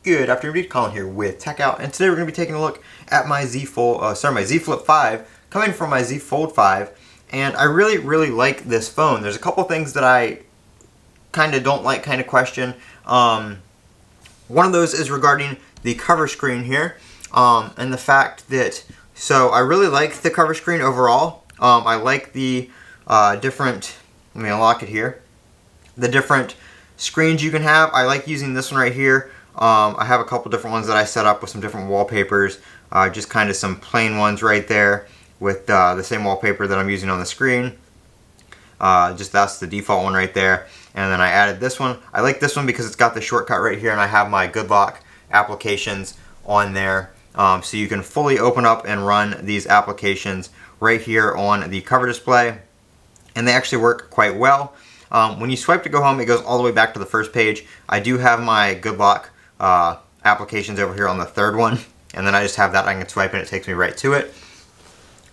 Good afternoon, Colin here with Techout, and today we're going to be taking a look at my Z Flip 5 coming from my Z Fold 5, and I really like this phone. There's a couple things that I kind of don't like, kind of question. One of those is regarding the cover screen here, and the fact that, so I really like the cover screen overall. I like the different, let me unlock it here, the different screens you can have. I like using this one right here. I have a couple different ones that I set up with some different wallpapers, just kind of some plain ones right there with the same wallpaper that I'm using on the screen. Just that's the default one right there. And then I added this one. I like this one because it's got the shortcut right here, and I have my Good Lock applications on there. So you can fully open up and run these applications right here on the cover display, and they actually work quite well. When you swipe to go home, it goes all the way back to the first page. I do have my Good Lock applications over here on the third one, and then I just have that. I can swipe and it takes me right to it.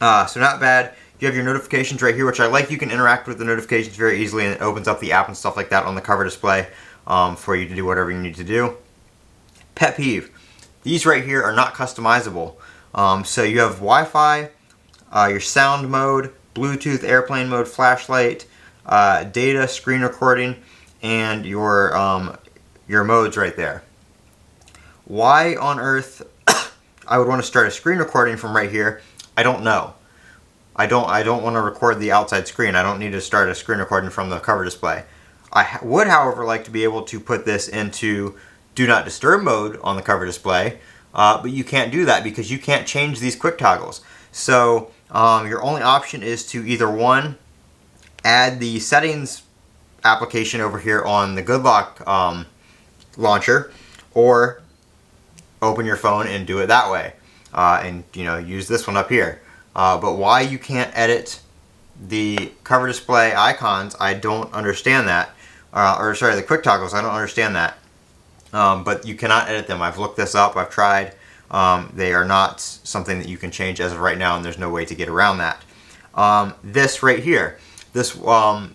So not bad. You have your notifications right here, which I like. You can interact with the notifications very easily, and it opens up the app and stuff like that on the cover display for you to do whatever you need to do. Pet peeve. These right here are not customizable. So you have Wi-Fi, your sound mode, Bluetooth, airplane mode, flashlight, data, screen recording, and your modes right there. Why on earth I would want to start a screen recording from right here, I don't know. I don't want to record the outside screen. I don't need to start a screen recording from the cover display. I would, however, like to be able to put this into Do Not Disturb mode on the cover display, but you can't do that because you can't change these quick toggles. So your only option is to either, one, add the settings application over here on the Good Lock launcher, or open your phone and do it that way, and use this one up here. But why you can't edit the cover display icons, I don't understand that. Or sorry, the quick toggles, I don't understand that. But you cannot edit them. I've looked this up, I've tried. They are not something that you can change as of right now, and there's no way to get around that. This right here, this wallpaper,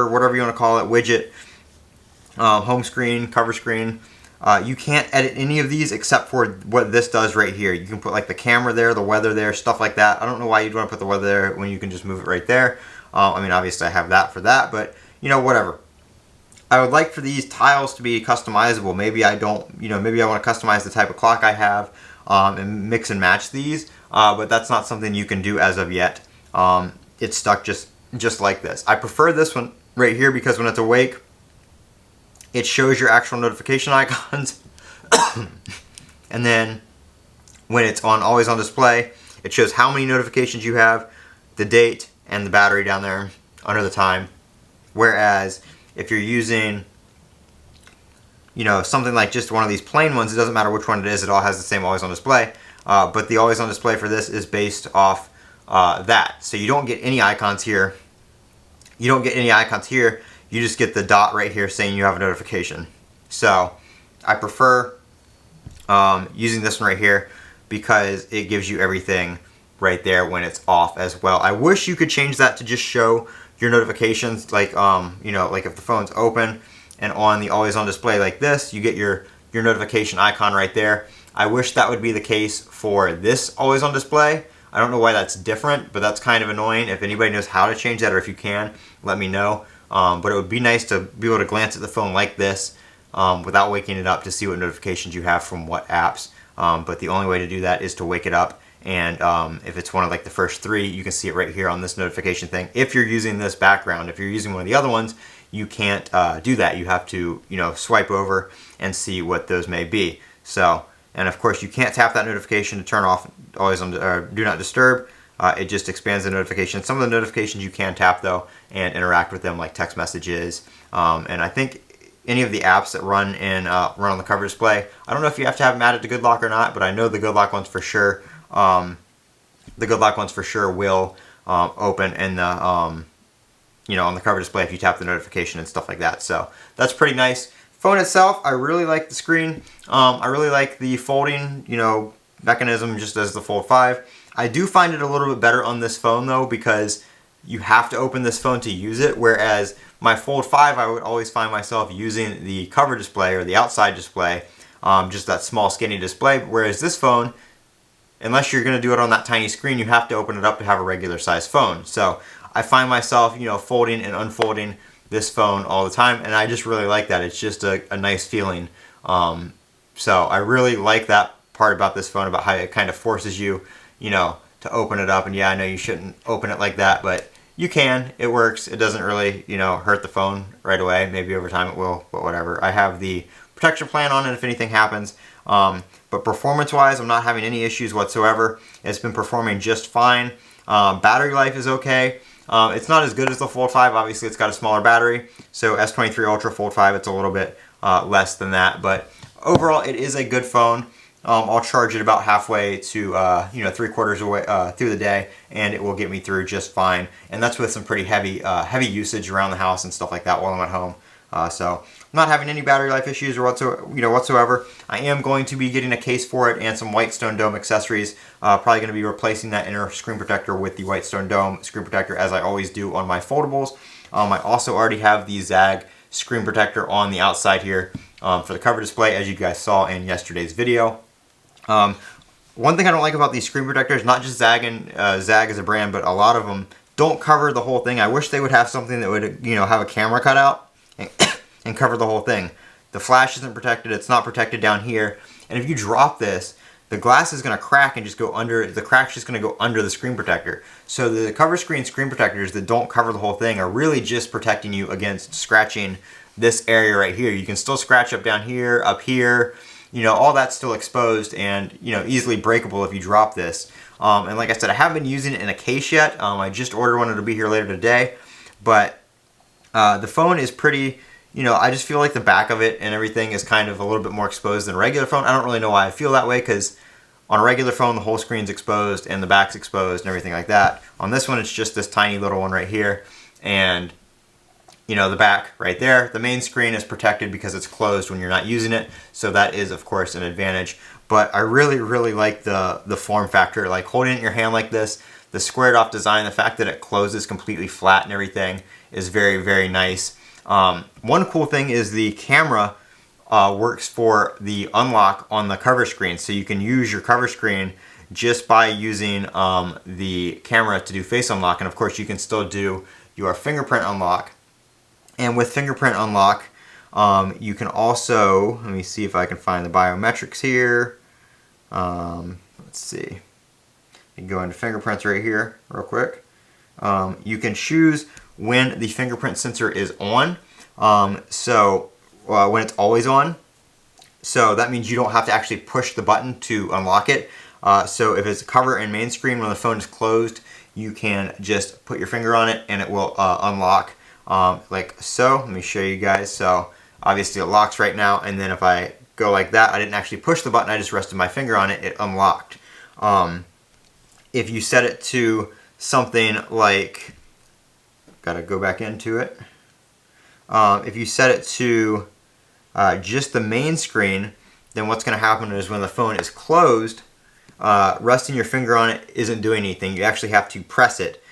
whatever you want to call it, widget, home screen, cover screen, you can't edit any of these except for what this does right here. You can put like the camera there, the weather there, stuff like that. I don't know why you'd want to put the weather there when you can just move it right there. I mean, obviously I have that for that, but whatever. I would like for these tiles to be customizable. Maybe I don't, maybe I want to customize the type of clock I have and mix and match these, but that's not something you can do as of yet. It's stuck just like this. I prefer this one right here because when it's awake, it shows your actual notification icons. And then when it's always on display, it shows how many notifications you have, the date, and the battery down there under the time. Whereas if you're using something like just one of these plain ones, it doesn't matter which one it is, it all has the same always on display. But the always on display for this is based off that. So you don't get any icons here. You don't get any icons here. You just get the dot right here saying you have a notification. So I prefer using this one right here because it gives you everything right there when it's off as well. I wish you could change that to just show your notifications, like like if the phone's open and on the always on display like this, you get your notification icon right there. I wish that would be the case for this always on display. I don't know why that's different, but that's kind of annoying. If anybody knows how to change that, or if you can, let me know. But it would be nice to be able to glance at the phone like this without waking it up to see what notifications you have from what apps. But the only way to do that is to wake it up, and if it's one of like the first three, you can see it right here on this notification thing. If you're using this background, if you're using one of the other ones, you can't do that. You have to swipe over and see what those may be. So, and of course you can't tap that notification to turn off always on do not disturb. It just expands the notification. Some of the notifications you can tap though and interact with them, like text messages, and I think any of the apps that run on the cover display. I don't know if you have to have them added to Good Lock or not, but I know the Good Lock ones for sure. The Good Lock ones for sure will open in the on the cover display if you tap the notification and stuff like that. So that's pretty nice. Phone itself, I really like the screen. I really like the folding, mechanism just as the Fold 5. I do find it a little bit better on this phone though, because you have to open this phone to use it, whereas my Fold 5, I would always find myself using the cover display or the outside display, just that small skinny display, whereas this phone, unless you're going to do it on that tiny screen, you have to open it up to have a regular size phone. So I find myself, folding and unfolding this phone all the time, and I just really like that. It's just a nice feeling. So I really like that part about this phone, about how it kind of forces you, to open it up. And yeah, I know you shouldn't open it like that, but you can. It works. It doesn't really, hurt the phone right away. Maybe over time it will, but whatever. I have the protection plan on it if anything happens. But performance-wise, I'm not having any issues whatsoever. It's been performing just fine. Battery life is okay. It's not as good as the Fold 5. Obviously, it's got a smaller battery. So S23 Ultra Fold 5, it's a little bit less than that. But overall, it is a good phone. I'll charge it about halfway to, 3/4 away through the day, and it will get me through just fine. And that's with some pretty heavy usage around the house and stuff like that while I'm at home. So I'm not having any battery life issues or whatsoever. I am going to be getting a case for it and some Whitestone Dome accessories. Probably going to be replacing that inner screen protector with the Whitestone Dome screen protector, as I always do on my foldables. I also already have the Zag screen protector on the outside here for the cover display, as you guys saw in yesterday's video. One thing I don't like about these screen protectors, not just Zag as a brand, but a lot of them don't cover the whole thing. I wish they would have something that would, have a camera cutout and cover the whole thing. The flash isn't protected. It's not protected down here. And if you drop this, the glass is going to crack and just go under, the crack's just going to go under the screen protector. So the cover screen protectors that don't cover the whole thing are really just protecting you against scratching this area right here. You can still scratch up down here, up here, all that's still exposed and, easily breakable if you drop this. And like I said, I haven't been using it in a case yet. I just ordered one. It'll be here later today. But the phone is pretty, I just feel like the back of it and everything is kind of a little bit more exposed than a regular phone. I don't really know why I feel that way, because on a regular phone, the whole screen's exposed and the back's exposed and everything like that. On this one, it's just this tiny little one right here. And the back right there. The main screen is protected because it's closed when you're not using it. So that is, of course, an advantage. But I really, really like the form factor. Like holding it in your hand like this, the squared off design, the fact that it closes completely flat and everything is very, very nice. One cool thing is the camera works for the unlock on the cover screen. So you can use your cover screen just by using the camera to do face unlock. And of course, you can still do your fingerprint unlock. And with fingerprint unlock, you can also, let me see if I can find the biometrics here. Let's see. You can go into fingerprints right here real quick. You can choose when the fingerprint sensor is on. When it's always on. So that means you don't have to actually push the button to unlock it. So if it's cover and main screen when the phone is closed, you can just put your finger on it and it will unlock. Like so. Let me show you guys. So obviously it locks right now, and then if I go like that, I didn't actually push the button, I just rested my finger on it, it unlocked. If you set it to something like, gotta go back into it. If you set it to just the main screen, then what's going to happen is when the phone is closed, resting your finger on it isn't doing anything. You actually have to press it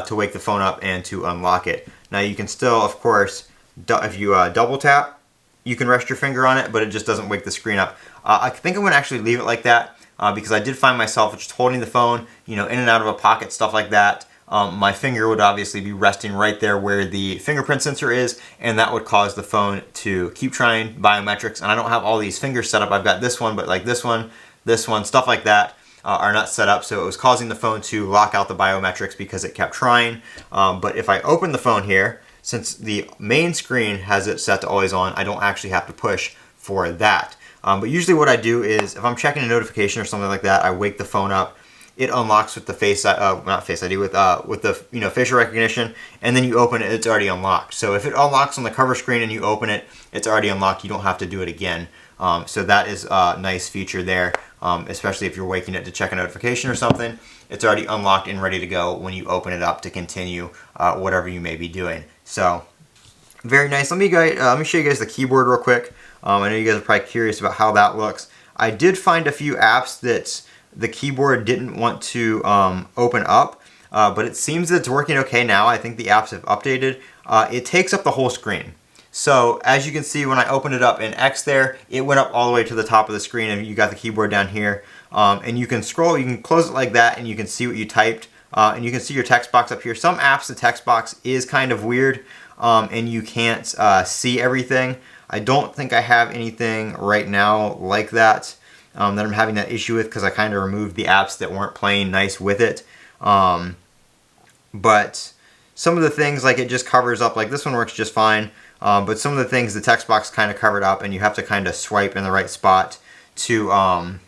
to wake the phone up and to unlock it. Now you can still, of course, if you double tap, you can rest your finger on it, but it just doesn't wake the screen up. I think I'm going to actually leave it like that because I did find myself just holding the phone, in and out of a pocket, stuff like that. My finger would obviously be resting right there where the fingerprint sensor is, and that would cause the phone to keep trying biometrics. And I don't have all these fingers set up. I've got this one, but like this one, stuff like that are not set up. So it was causing the phone to lock out the biometrics because it kept trying. But if I open the phone here, since the main screen has it set to always on, I don't actually have to push for that. But usually what I do is if I'm checking a notification or something like that, I wake the phone up. It unlocks with the not Face ID, with the facial recognition, and then you open it, it's already unlocked. So if it unlocks on the cover screen and you open it, it's already unlocked. You don't have to do it again. So that is a nice feature there, especially if you're waking it to check a notification or something. It's already unlocked and ready to go when you open it up to continue whatever you may be doing. So very nice. Let me show you guys the keyboard real quick. I know you guys are probably curious about how that looks. I did find a few apps that the keyboard didn't want to open up, but it seems that it's working okay now. I think the apps have updated. It takes up the whole screen. So as you can see, when I opened it up in X there, it went up all the way to the top of the screen, and you got the keyboard down here. And you can scroll, you can close it like that, and you can see what you typed. And you can see your text box up here. Some apps, the text box is kind of weird, and you can't see everything. I don't think I have anything right now like that that I'm having that issue with, because I kind of removed the apps that weren't playing nice with it. But some of the things, like it just covers up, like this one works just fine. But some of the things the text box kind of covered up, and you have to kind of swipe in the right spot to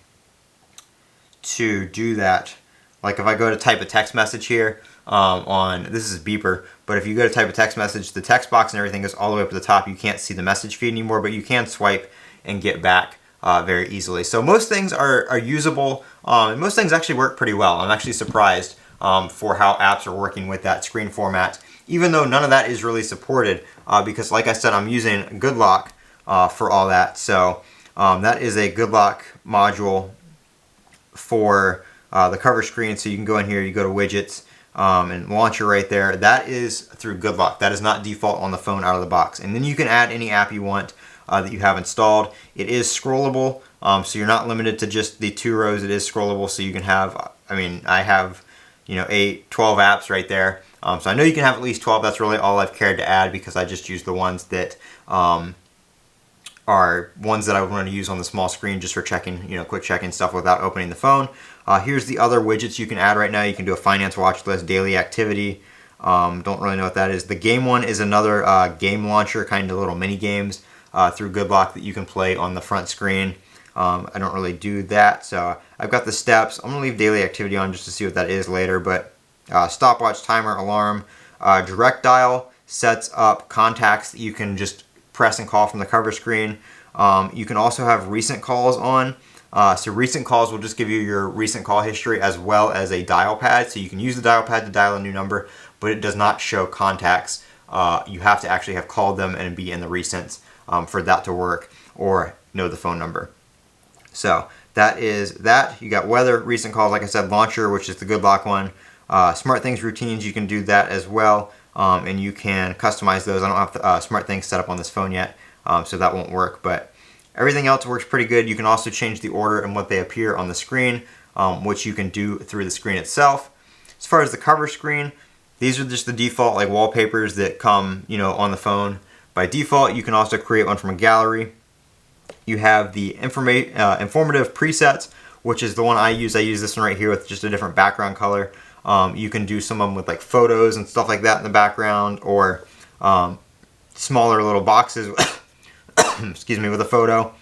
do that. Like if I go to type a text message here this is Beeper, but if you go to type a text message, the text box and everything goes all the way up to the top. You can't see the message feed anymore, but you can swipe and get back very easily. So most things are usable, and most things actually work pretty well. I'm actually surprised for how apps are working with that screen format, even though none of that is really supported, because like I said, I'm using Good Lock for all that. So that is a Good Lock module for the cover screen. So you can go in here, you go to widgets, and launcher right there. That is through Good Lock. That is not default on the phone out of the box. And then you can add any app you want that you have installed. It is scrollable, so you're not limited to just the 2 rows. It is scrollable, so you can have, I mean, I have, 12 apps right there. So I know you can have at least 12. That's really all I've cared to add, because I just use the ones that are ones that I would want to use on the small screen just for checking, quick checking stuff without opening the phone. Here's the other widgets you can add right now. You can do a finance watch list, daily activity. Don't really know what that is. The game one is another game launcher, kind of little mini games through Good Lock that you can play on the front screen. I don't really do that, so I've got the steps. I'm going to leave daily activity on just to see what that is later, but stopwatch, timer, alarm, direct dial sets up contacts that you can just press and call from the cover screen. You can also have recent calls on. So recent calls will just give you your recent call history as well as a dial pad. So you can use the dial pad to dial a new number, but it does not show contacts. You have to actually have called them and be in the recents for that to work, or know the phone number. So that is that. You got weather, recent calls, like I said, launcher, which is the Good Lock one. Smart Things routines, you can do that as well, and you can customize those. I don't have the Smart Things set up on this phone yet, so that won't work, but everything else works pretty good. You can also change the order and what they appear on the screen, which you can do through the screen itself. As far as the cover screen, these are just the default like wallpapers that come on the phone by default. You can also create one from a gallery. You have the informative presets, which is the one I use. I use this one right here with just a different background color. You can do some of them with like photos and stuff like that in the background, or smaller little boxes excuse me, with a photo.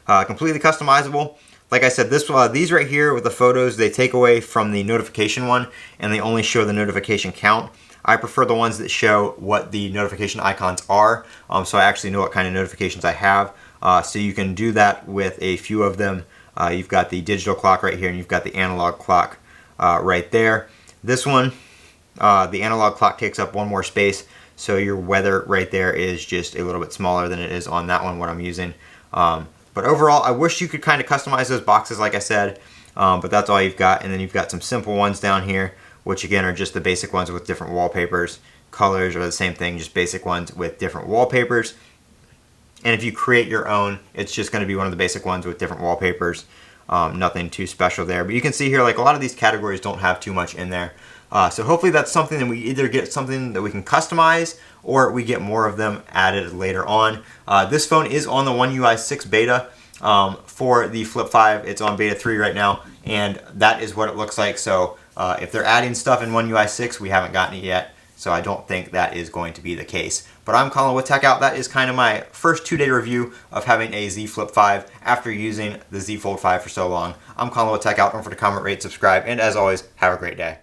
Completely customizable. Like I said, these right here with the photos, they take away from the notification one, and they only show the notification count. I prefer the ones that show what the notification icons are, so I actually know what kind of notifications I have. So you can do that with a few of them. You've got the digital clock right here, and you've got the analog clock right there. This one, the analog clock takes up one more space, so your weather right there is just a little bit smaller than it is on that one, what I'm using. But overall, I wish you could kind of customize those boxes like I said, but that's all you've got. And then you've got some simple ones down here, which again are just the basic ones with different wallpapers. Colors are the same thing, just basic ones with different wallpapers. And if you create your own, it's just going to be one of the basic ones with different wallpapers. Nothing too special there. But you can see here, like a lot of these categories don't have too much in there. So hopefully that's something that we either get something that we can customize, or we get more of them added later on. This phone is on the One UI 6 beta for the Flip 5. It's on beta 3 right now, and that is what it looks like. So if they're adding stuff in One UI 6, we haven't gotten it yet. So I don't think that is going to be the case. But I'm Colin with Techout. That is kind of my first 2-day review of having a Z Flip 5 after using the Z Fold 5 for so long. I'm Colin with Techout. Don't forget to comment, rate, subscribe, and as always, have a great day.